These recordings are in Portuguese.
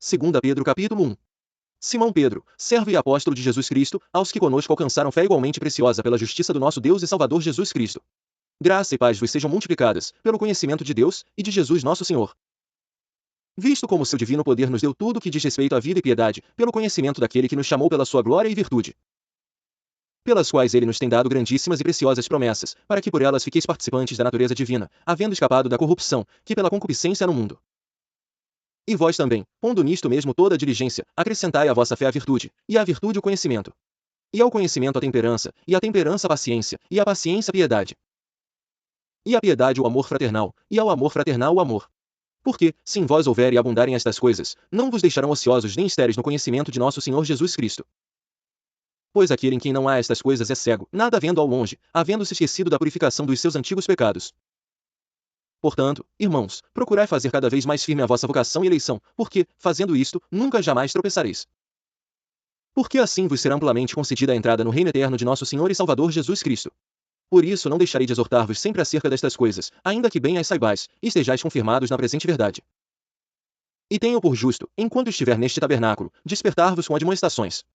Segunda Pedro capítulo 1. Simão Pedro, servo e apóstolo de Jesus Cristo, aos que conosco alcançaram fé igualmente preciosa pela justiça do nosso Deus e Salvador Jesus Cristo. Graça e paz vos sejam multiplicadas, pelo conhecimento de Deus, e de Jesus nosso Senhor. Visto como seu divino poder nos deu tudo o que diz respeito à vida e piedade, pelo conhecimento daquele que nos chamou pela sua glória e virtude, pelas quais ele nos tem dado grandíssimas e preciosas promessas, para que por elas fiqueis participantes da natureza divina, havendo escapado da corrupção, que pela concupiscência há no mundo. E vós também, pondo nisto mesmo toda a diligência, acrescentai à vossa fé a virtude, e à virtude o conhecimento, e ao conhecimento a temperança, e à temperança a paciência, e à paciência a piedade, e à piedade o amor fraternal, e ao amor fraternal o amor. Porque, se em vós houver e abundarem estas coisas, não vos deixarão ociosos nem estéreis no conhecimento de nosso Senhor Jesus Cristo. Pois aquele em quem não há estas coisas é cego, nada vendo ao longe, havendo-se esquecido da purificação dos seus antigos pecados. Portanto, irmãos, procurai fazer cada vez mais firme a vossa vocação e eleição, porque, fazendo isto, nunca jamais tropeçareis. Porque assim vos será amplamente concedida a entrada no reino eterno de nosso Senhor e Salvador Jesus Cristo. Por isso não deixarei de exortar-vos sempre acerca destas coisas, ainda que bem as saibais, e estejais confirmados na presente verdade. E tenho por justo, enquanto estiver neste tabernáculo, despertar-vos com admoestações.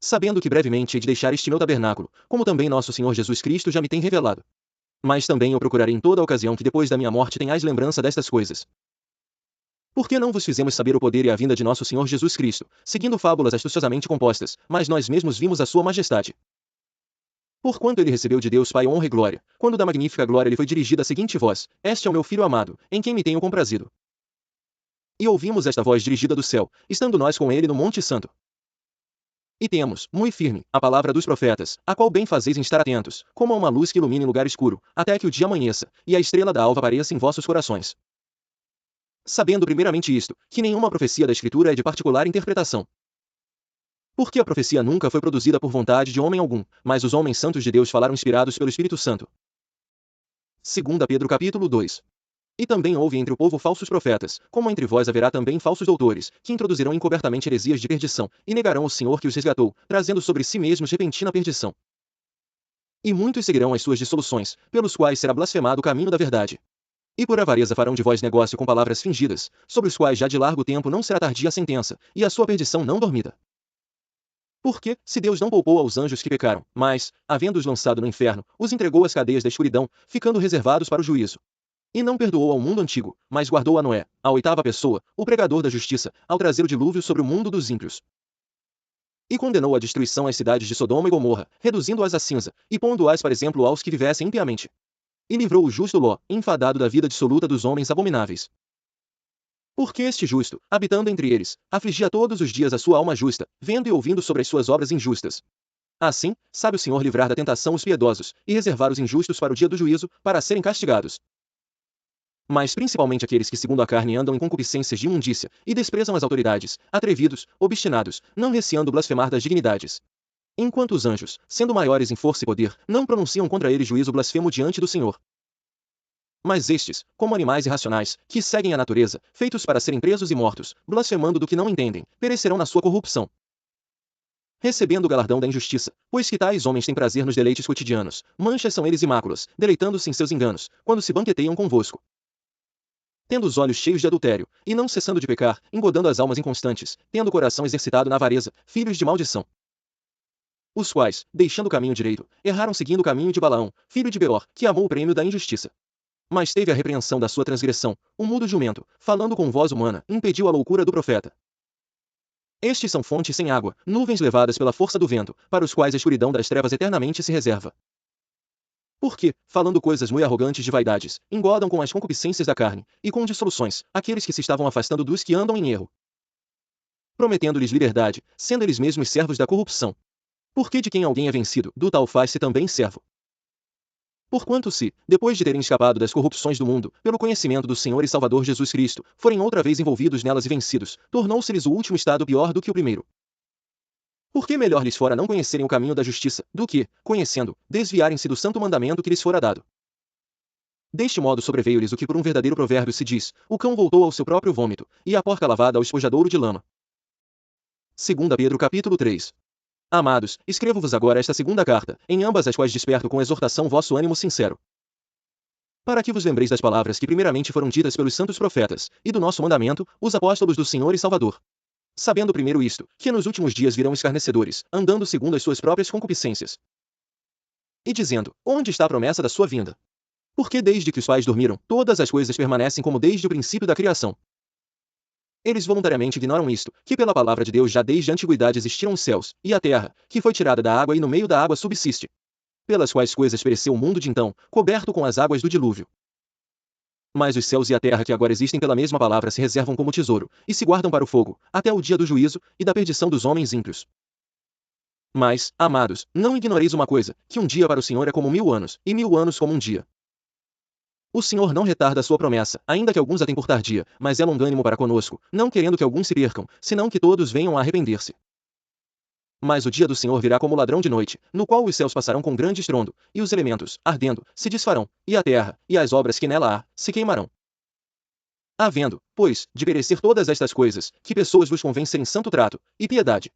Sabendo que brevemente hei de deixar este meu tabernáculo, como também nosso Senhor Jesus Cristo já me tem revelado. Mas também eu procurarei em toda a ocasião que depois da minha morte tenhais lembrança destas coisas. Porque não vos fizemos saber o poder e a vinda de nosso Senhor Jesus Cristo, seguindo fábulas astuciosamente compostas, mas nós mesmos vimos a sua majestade. Porquanto ele recebeu de Deus Pai honra e glória, quando da magnífica glória lhe foi dirigida a seguinte voz: Este é o meu Filho amado, em quem me tenho comprazido. E ouvimos esta voz dirigida do céu, estando nós com ele no Monte Santo. E temos, muito firme, a palavra dos profetas, a qual bem fazeis em estar atentos, como a uma luz que ilumina em lugar escuro, até que o dia amanheça, e a estrela da alva apareça em vossos corações. Sabendo primeiramente isto, que nenhuma profecia da Escritura é de particular interpretação. Porque a profecia nunca foi produzida por vontade de homem algum, mas os homens santos de Deus falaram inspirados pelo Espírito Santo. Segunda Pedro capítulo 2. E também houve entre o povo falsos profetas, como entre vós haverá também falsos doutores, que introduzirão encobertamente heresias de perdição, e negarão o Senhor que os resgatou, trazendo sobre si mesmos repentina perdição. E muitos seguirão as suas dissoluções, pelos quais será blasfemado o caminho da verdade. E por avareza farão de vós negócio com palavras fingidas, sobre os quais já de largo tempo não será tardia a sentença, e a sua perdição não dormida. Porque, se Deus não poupou aos anjos que pecaram, mas, havendo-os lançado no inferno, os entregou às cadeias da escuridão, ficando reservados para o juízo. E não perdoou ao mundo antigo, mas guardou a Noé, a oitava pessoa, o pregador da justiça, ao trazer o dilúvio sobre o mundo dos ímpios. E condenou à destruição as cidades de Sodoma e Gomorra, reduzindo-as a cinza, e pondo-as para exemplo aos que vivessem impiamente. E livrou o justo Ló, enfadado da vida dissoluta dos homens abomináveis. Porque este justo, habitando entre eles, afligia todos os dias a sua alma justa, vendo e ouvindo sobre as suas obras injustas. Assim, sabe o Senhor livrar da tentação os piedosos, e reservar os injustos para o dia do juízo, para serem castigados. Mas principalmente aqueles que segundo a carne andam em concupiscências de imundícia, e desprezam as autoridades, atrevidos, obstinados, não receando blasfemar das dignidades. Enquanto os anjos, sendo maiores em força e poder, não pronunciam contra eles juízo blasfemo diante do Senhor. Mas estes, como animais irracionais, que seguem a natureza, feitos para serem presos e mortos, blasfemando do que não entendem, perecerão na sua corrupção. Recebendo o galardão da injustiça, pois que tais homens têm prazer nos deleites cotidianos, manchas são eles e máculas, deleitando-se em seus enganos, quando se banqueteiam convosco. Tendo os olhos cheios de adultério, e não cessando de pecar, engodando as almas inconstantes, tendo o coração exercitado na avareza, filhos de maldição. Os quais, deixando o caminho direito, erraram seguindo o caminho de Balaão, filho de Beor, que amou o prêmio da injustiça. Mas teve a repreensão da sua transgressão, o mudo jumento, falando com voz humana, impediu a loucura do profeta. Estes são fontes sem água, nuvens levadas pela força do vento, para os quais a escuridão das trevas eternamente se reserva. Porque, falando coisas muito arrogantes de vaidades, engodam com as concupiscências da carne, e com dissoluções, aqueles que se estavam afastando dos que andam em erro, prometendo-lhes liberdade, sendo eles mesmos servos da corrupção. Porque de quem alguém é vencido, do tal faz-se também servo. Porquanto se, depois de terem escapado das corrupções do mundo, pelo conhecimento do Senhor e Salvador Jesus Cristo, forem outra vez envolvidos nelas e vencidos, tornou-se-lhes o último estado pior do que o primeiro. Porque melhor lhes fora não conhecerem o caminho da justiça, do que, conhecendo, desviarem-se do santo mandamento que lhes fora dado. Deste modo sobreveio-lhes o que por um verdadeiro provérbio se diz: o cão voltou ao seu próprio vômito, e a porca lavada ao espojadouro de lama. Segunda Pedro capítulo 3. Amados, escrevo-vos agora esta segunda carta, em ambas as quais desperto com exortação vosso ânimo sincero. para que vos lembreis das palavras que primeiramente foram ditas pelos santos profetas, e do nosso mandamento, os apóstolos do Senhor e Salvador. Sabendo primeiro isto, que nos últimos dias virão escarnecedores, andando segundo as suas próprias concupiscências. E dizendo, onde está a promessa da sua vinda? Porque desde que os pais dormiram, todas as coisas permanecem como desde o princípio da criação. Eles voluntariamente ignoram isto, que pela palavra de Deus já desde a antiguidade existiram os céus, e a terra, que foi tirada da água e no meio da água subsiste. Pelas quais coisas pereceu o mundo de então, coberto com as águas do dilúvio. Mas os céus e a terra que agora existem pela mesma palavra se reservam como tesouro, e se guardam para o fogo, até o dia do juízo, e da perdição dos homens ímpios. Mas, amados, não ignoreis uma coisa, que um dia para o Senhor é como 1000 anos, e 1000 anos como um dia. O Senhor não retarda a sua promessa, ainda que alguns a tenham por tardia, mas é longânimo para conosco, não querendo que alguns se percam, senão que todos venham a arrepender-se. Mas o dia do Senhor virá como ladrão de noite, no qual os céus passarão com grande estrondo, e os elementos, ardendo, se desfarão, e a terra, e as obras que nela há, se queimarão. Havendo, pois, de perecer todas estas coisas, que pessoas vos convencem em santo trato, e piedade.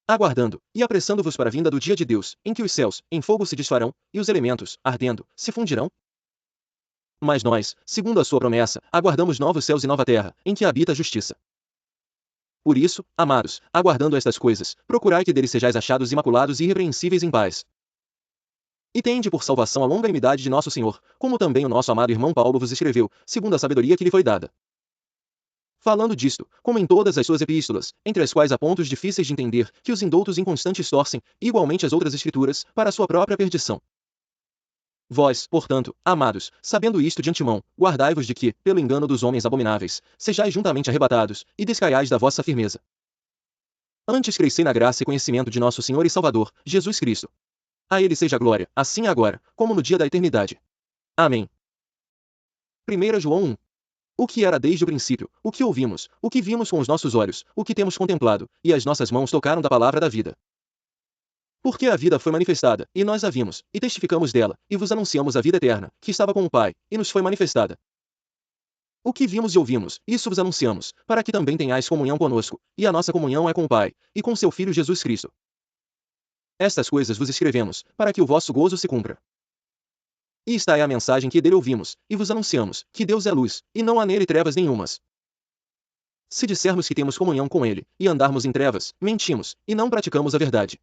Aguardando, e apressando-vos para a vinda do dia de Deus, em que os céus, em fogo se desfarão, e os elementos, ardendo, se fundirão? Mas nós, segundo a sua promessa, aguardamos novos céus e nova terra, em que habita a justiça. Por isso, amados, aguardando estas coisas, procurai que dele sejais achados imaculados e irrepreensíveis em paz. E tende por salvação a longanimidade de nosso Senhor, como também o nosso amado irmão Paulo vos escreveu, segundo a sabedoria que lhe foi dada. Falando disto, como em todas as suas epístolas, entre as quais há pontos difíceis de entender, que os indoutos inconstantes torcem, igualmente as outras escrituras, para a sua própria perdição. Vós, portanto, amados, sabendo isto de antemão, guardai-vos de que, pelo engano dos homens abomináveis, sejais juntamente arrebatados, e descaiais da vossa firmeza. Antes crescei na graça e conhecimento de nosso Senhor e Salvador, Jesus Cristo. A ele seja a glória, assim agora, como no dia da eternidade. Amém. 1 João 1. O que era desde o princípio, o que ouvimos, o que vimos com os nossos olhos, o que temos contemplado, e as nossas mãos tocaram da palavra da vida. Porque a vida foi manifestada, e nós a vimos, e testificamos dela, e vos anunciamos a vida eterna, que estava com o Pai, e nos foi manifestada. O que vimos e ouvimos, isso vos anunciamos, para que também tenhais comunhão conosco, e a nossa comunhão é com o Pai, e com seu Filho Jesus Cristo. Estas coisas vos escrevemos, para que o vosso gozo se cumpra. E esta é a mensagem que dele ouvimos, e vos anunciamos, que Deus é luz, e não há nele trevas nenhumas. Se dissermos que temos comunhão com ele, e andarmos em trevas, mentimos, e não praticamos a verdade.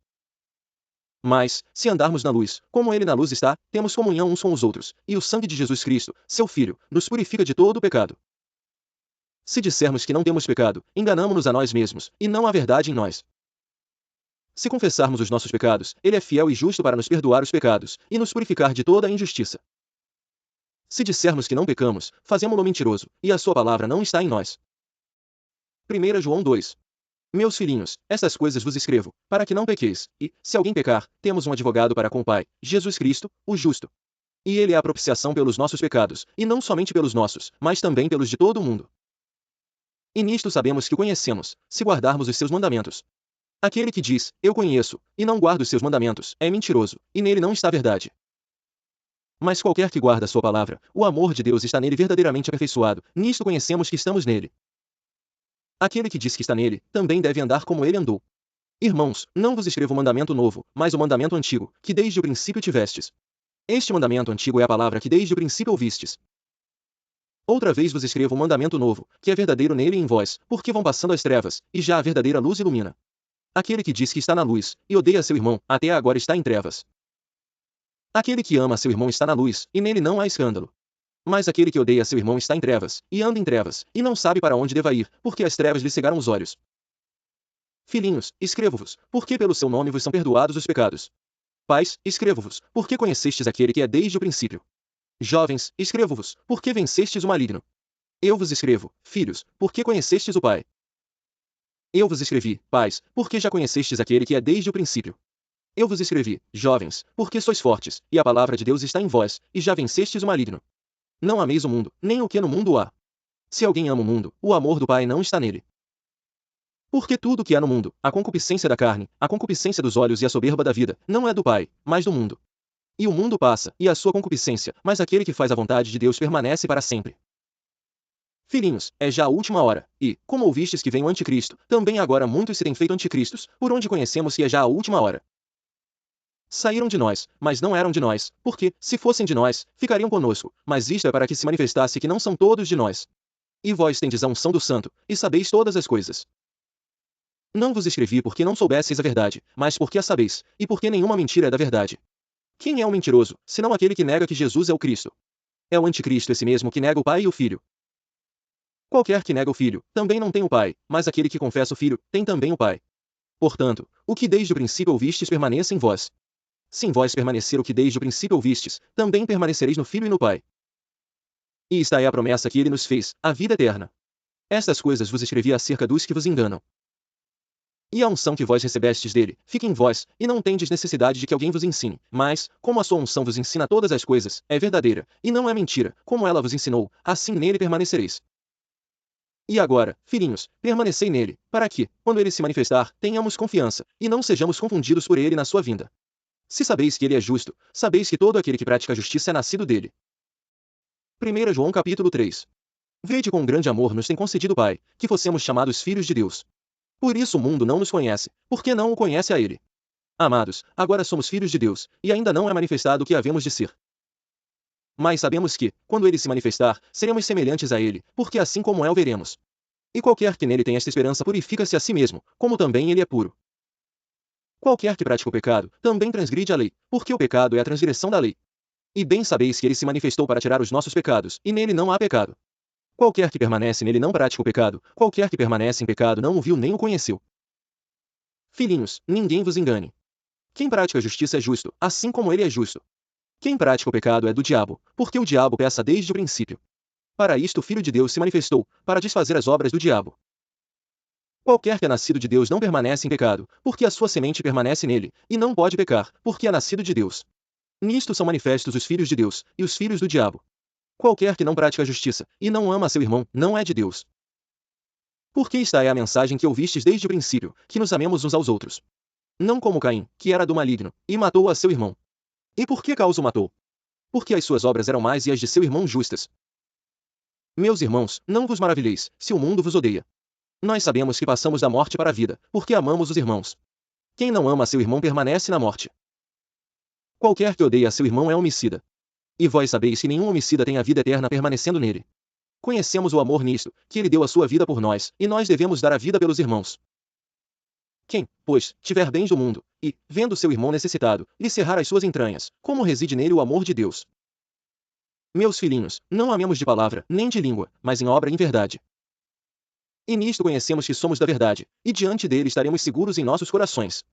Mas, se andarmos na luz, como ele na luz está, temos comunhão uns com os outros, e o sangue de Jesus Cristo, seu Filho, nos purifica de todo o pecado. Se dissermos que não temos pecado, enganamo-nos a nós mesmos, e não há verdade em nós. Se confessarmos os nossos pecados, ele é fiel e justo para nos perdoar os pecados, e nos purificar de toda a injustiça. Se dissermos que não pecamos, fazemo-lo mentiroso, e a sua palavra não está em nós. 1 João 2. Meus filhinhos, estas coisas vos escrevo, para que não pequeis, e, se alguém pecar, temos um advogado para com o Pai, Jesus Cristo, o justo. E ele é a propiciação pelos nossos pecados, e não somente pelos nossos, mas também pelos de todo o mundo. E nisto sabemos que o conhecemos, se guardarmos os seus mandamentos. Aquele que diz, eu conheço, e não guarda os seus mandamentos, é mentiroso, e nele não está a verdade. Mas qualquer que guarda a sua palavra, o amor de Deus está nele verdadeiramente aperfeiçoado, nisto conhecemos que estamos nele. Aquele que diz que está nele, também deve andar como ele andou. Irmãos, não vos escrevo mandamento novo, mas o mandamento antigo, que desde o princípio tivestes. Este mandamento antigo é a palavra que desde o princípio ouvistes. Outra vez vos escrevo um mandamento novo, que é verdadeiro nele e em vós, porque vão passando as trevas, e já a verdadeira luz ilumina. Aquele que diz que está na luz, e odeia seu irmão, até agora está em trevas. Aquele que ama seu irmão está na luz, e nele não há escândalo. Mas aquele que odeia seu irmão está em trevas, e anda em trevas, e não sabe para onde deva ir, porque as trevas lhe cegaram os olhos. Filhinhos, escrevo-vos, porque pelo seu nome vos são perdoados os pecados. Pais, escrevo-vos, porque conhecestes aquele que é desde o princípio. Jovens, escrevo-vos, porque vencestes o maligno. Eu vos escrevo, filhos, porque conhecestes o Pai. Eu vos escrevi, pais, porque já conhecestes aquele que é desde o princípio. Eu vos escrevi, jovens, porque sois fortes, e a palavra de Deus está em vós, e já vencestes o maligno. Não ameis o mundo, nem o que no mundo há. Se alguém ama o mundo, o amor do Pai não está nele. Porque tudo o que há no mundo, a concupiscência da carne, a concupiscência dos olhos e a soberba da vida, não é do Pai, mas do mundo. E o mundo passa, e a sua concupiscência, mas aquele que faz a vontade de Deus permanece para sempre. Filhinhos, é já a última hora, e, como ouvistes que vem o anticristo, também agora muitos se têm feito anticristos, por onde conhecemos que é já a última hora. Saíram de nós, mas não eram de nós, porque, se fossem de nós, ficariam conosco, mas isto é para que se manifestasse que não são todos de nós. E vós tendes a unção do Santo, e sabeis todas as coisas. Não vos escrevi porque não soubesseis a verdade, mas porque a sabeis, e porque nenhuma mentira é da verdade. Quem é o mentiroso, senão aquele que nega que Jesus é o Cristo? É o anticristo esse mesmo que nega o Pai e o Filho. Qualquer que nega o Filho, também não tem o Pai, mas aquele que confessa o Filho, tem também o Pai. Portanto, o que desde o princípio ouvistes permaneça em vós. Se em vós permanecer o que desde o princípio ouvistes, também permanecereis no Filho e no Pai. E esta é a promessa que ele nos fez, a vida eterna. Estas coisas vos escrevi acerca dos que vos enganam. E a unção que vós recebestes dele, fique em vós, e não tendes necessidade de que alguém vos ensine, mas, como a sua unção vos ensina todas as coisas, é verdadeira, e não é mentira, como ela vos ensinou, assim nele permanecereis. E agora, filhinhos, permanecei nele, para que, quando ele se manifestar, tenhamos confiança, e não sejamos confundidos por ele na sua vinda. Se sabeis que ele é justo, sabeis que todo aquele que pratica a justiça é nascido dele. 1 João capítulo 3. Vede quão grande amor nos tem concedido o Pai, que fossemos chamados filhos de Deus. Por isso o mundo não nos conhece, porque não o conhece a ele. Amados, agora somos filhos de Deus, e ainda não é manifestado o que havemos de ser. Mas sabemos que, quando ele se manifestar, seremos semelhantes a ele, porque assim como é o veremos. E qualquer que nele tem esta esperança purifica-se a si mesmo, como também ele é puro. Qualquer que pratica o pecado, também transgride a lei, porque o pecado é a transgressão da lei. E bem sabeis que ele se manifestou para tirar os nossos pecados, e nele não há pecado. Qualquer que permanece nele não pratica o pecado, qualquer que permanece em pecado não o viu nem o conheceu. Filhinhos, ninguém vos engane. Quem pratica a justiça é justo, assim como ele é justo. Quem pratica o pecado é do diabo, porque o diabo peca desde o princípio. Para isto o Filho de Deus se manifestou, para desfazer as obras do diabo. Qualquer que é nascido de Deus não permanece em pecado, porque a sua semente permanece nele, e não pode pecar, porque é nascido de Deus. Nisto são manifestos os filhos de Deus, e os filhos do diabo. Qualquer que não pratica a justiça, e não ama a seu irmão, não é de Deus. Porque esta é a mensagem que ouvistes desde o princípio, que nos amemos uns aos outros. Não como Caim, que era do maligno, e matou a seu irmão. E por que causa o matou? Porque as suas obras eram mais e as de seu irmão justas. Meus irmãos, não vos maravilheis, se o mundo vos odeia. Nós sabemos que passamos da morte para a vida, porque amamos os irmãos. Quem não ama seu irmão permanece na morte. Qualquer que odeia a seu irmão é homicida. E vós sabeis que nenhum homicida tem a vida eterna permanecendo nele. Conhecemos o amor nisto, que ele deu a sua vida por nós, e nós devemos dar a vida pelos irmãos. Quem, pois, tiver bens do mundo, e, vendo seu irmão necessitado, lhe cerrar as suas entranhas, como reside nele o amor de Deus? Meus filhinhos, não amemos de palavra, nem de língua, mas em obra e em verdade. E nisto conhecemos que somos da verdade, e diante dele estaremos seguros em nossos corações.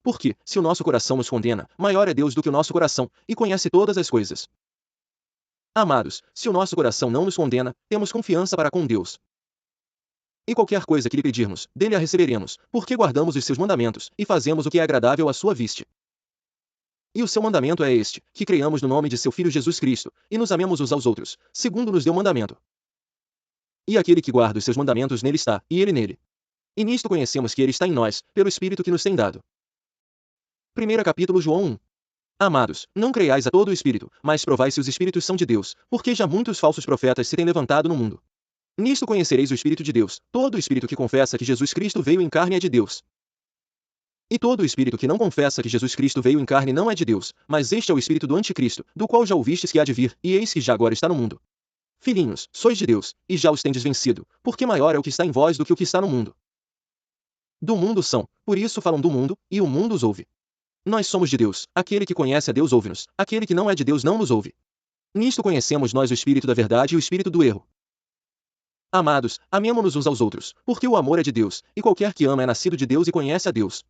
Porque, se o nosso coração nos condena, maior é Deus do que o nosso coração, e conhece todas as coisas. Amados, se o nosso coração não nos condena, temos confiança para com Deus. E qualquer coisa que lhe pedirmos, dele a receberemos, porque guardamos os seus mandamentos, e fazemos o que é agradável à sua vista. E o seu mandamento é este, que creiamos no nome de seu Filho Jesus Cristo, e nos amemos uns aos outros, segundo nos deu mandamento. E aquele que guarda os seus mandamentos nele está, e ele nele. E nisto conhecemos que ele está em nós, pelo Espírito que nos tem dado. 1 capítulo João 1. Amados, não creiais a todo o Espírito, mas provai se os Espíritos são de Deus, porque já muitos falsos profetas se têm levantado no mundo. Nisto conhecereis o Espírito de Deus, todo o Espírito que confessa que Jesus Cristo veio em carne é de Deus. E todo o Espírito que não confessa que Jesus Cristo veio em carne não é de Deus, mas este é o Espírito do Anticristo, do qual já ouvistes que há de vir, e eis que já agora está no mundo. Filhinhos, sois de Deus, e já os tendes vencido, porque maior é o que está em vós do que o que está no mundo. Do mundo são, por isso falam do mundo, e o mundo os ouve. Nós somos de Deus, aquele que conhece a Deus ouve-nos, aquele que não é de Deus não nos ouve. Nisto conhecemos nós o Espírito da verdade e o Espírito do erro. Amados, amemo-nos uns aos outros, porque o amor é de Deus, e qualquer que ama é nascido de Deus e conhece a Deus.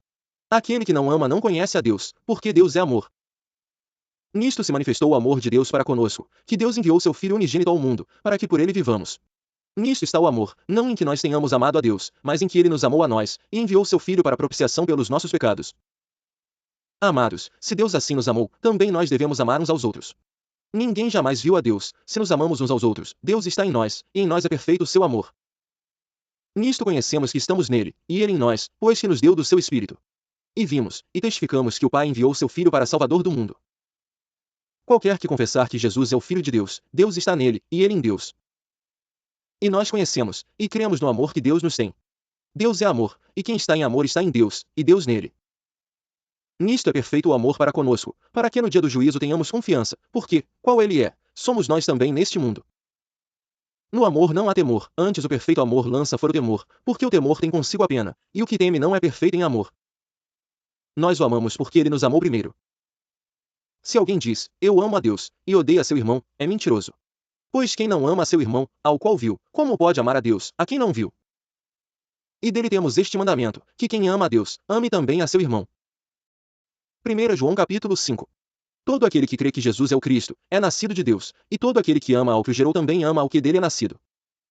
Aquele que não ama não conhece a Deus, porque Deus é amor. Nisto se manifestou o amor de Deus para conosco, que Deus enviou seu Filho unigênito ao mundo, para que por ele vivamos. Nisto está o amor, não em que nós tenhamos amado a Deus, mas em que ele nos amou a nós, e enviou seu Filho para propiciação pelos nossos pecados. Amados, se Deus assim nos amou, também nós devemos amar uns aos outros. Ninguém jamais viu a Deus, se nos amamos uns aos outros, Deus está em nós, e em nós é perfeito o seu amor. Nisto conhecemos que estamos nele, e ele em nós, pois que nos deu do seu Espírito. E vimos, e testificamos que o Pai enviou seu Filho para Salvador do mundo. Qualquer que confessar que Jesus é o Filho de Deus, Deus está nele, e ele em Deus. E nós conhecemos, e cremos no amor que Deus nos tem. Deus é amor, e quem está em amor está em Deus, e Deus nele. Nisto é perfeito o amor para conosco, para que no dia do juízo tenhamos confiança, porque, qual ele é, somos nós também neste mundo. No amor não há temor, antes o perfeito amor lança fora o temor, porque o temor tem consigo a pena, e o que teme não é perfeito em amor. Nós o amamos porque ele nos amou primeiro. Se alguém diz, eu amo a Deus, e odeia seu irmão, é mentiroso. Pois quem não ama a seu irmão, ao qual viu, como pode amar a Deus, a quem não viu? E dele temos este mandamento, que quem ama a Deus, ame também a seu irmão. 1 João capítulo 5. Todo aquele que crê que Jesus é o Cristo, é nascido de Deus, e todo aquele que ama ao que o gerou também ama ao que dele é nascido.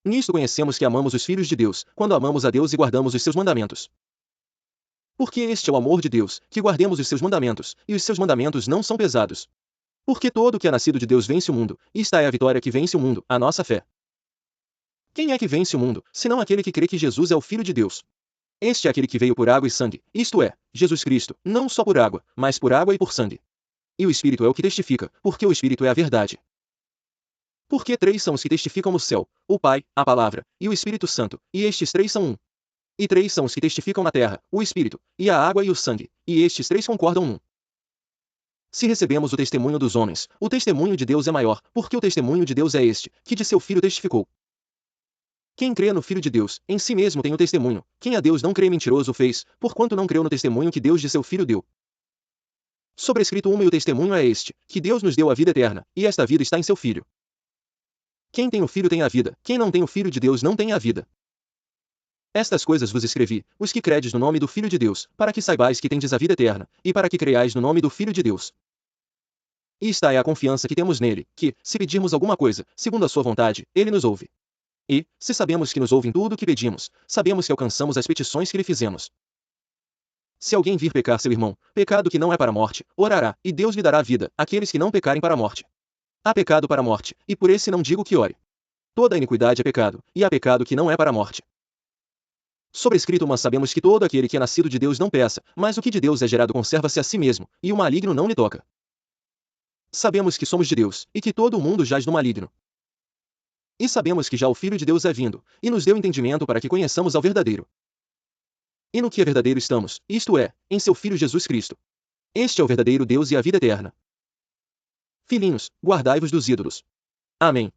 Nisto conhecemos que amamos os filhos de Deus, quando amamos a Deus e guardamos os seus mandamentos. Porque este é o amor de Deus, que guardemos os seus mandamentos, e os seus mandamentos não são pesados. Porque todo o que é nascido de Deus vence o mundo, e esta é a vitória que vence o mundo, a nossa fé. Quem é que vence o mundo, senão aquele que crê que Jesus é o Filho de Deus? Este é aquele que veio por água e sangue, isto é, Jesus Cristo, não só por água, mas por água e por sangue. E o Espírito é o que testifica, porque o Espírito é a verdade. Porque três são os que testificam no céu, o Pai, a Palavra, e o Espírito Santo, e estes três são um. E três são os que testificam na terra, o Espírito, e a água e o sangue, e estes três concordam num. Se recebemos o testemunho dos homens, o testemunho de Deus é maior, porque o testemunho de Deus é este, que de seu Filho testificou. Quem crê no Filho de Deus, em si mesmo tem o testemunho, quem a Deus não crê mentiroso o fez, porquanto não creu no testemunho que Deus de seu Filho deu. Sobrescrito uma e o testemunho é este, que Deus nos deu a vida eterna, e esta vida está em seu Filho. Quem tem o Filho tem a vida, quem não tem o Filho de Deus não tem a vida. Estas coisas vos escrevi, os que credes no nome do Filho de Deus, para que saibais que tendes a vida eterna, e para que creiais no nome do Filho de Deus. E esta é a confiança que temos nele, que, se pedirmos alguma coisa, segundo a sua vontade, ele nos ouve. E, se sabemos que nos ouve em tudo o que pedimos, sabemos que alcançamos as petições que lhe fizemos. Se alguém vir pecar seu irmão, pecado que não é para a morte, orará, e Deus lhe dará vida, àqueles que não pecarem para a morte. Há pecado para a morte, e por esse não digo que ore. Toda iniquidade é pecado, e há pecado que não é para a morte. Sobrescrito, mas sabemos que todo aquele que é nascido de Deus não peça, mas o que de Deus é gerado conserva-se a si mesmo, e o maligno não lhe toca. Sabemos que somos de Deus, e que todo o mundo jaz no maligno. E sabemos que já o Filho de Deus é vindo, e nos deu entendimento para que conheçamos ao verdadeiro. E no que é verdadeiro estamos, isto é, em seu Filho Jesus Cristo. Este é o verdadeiro Deus e a vida eterna. Filhinhos, guardai-vos dos ídolos. Amém.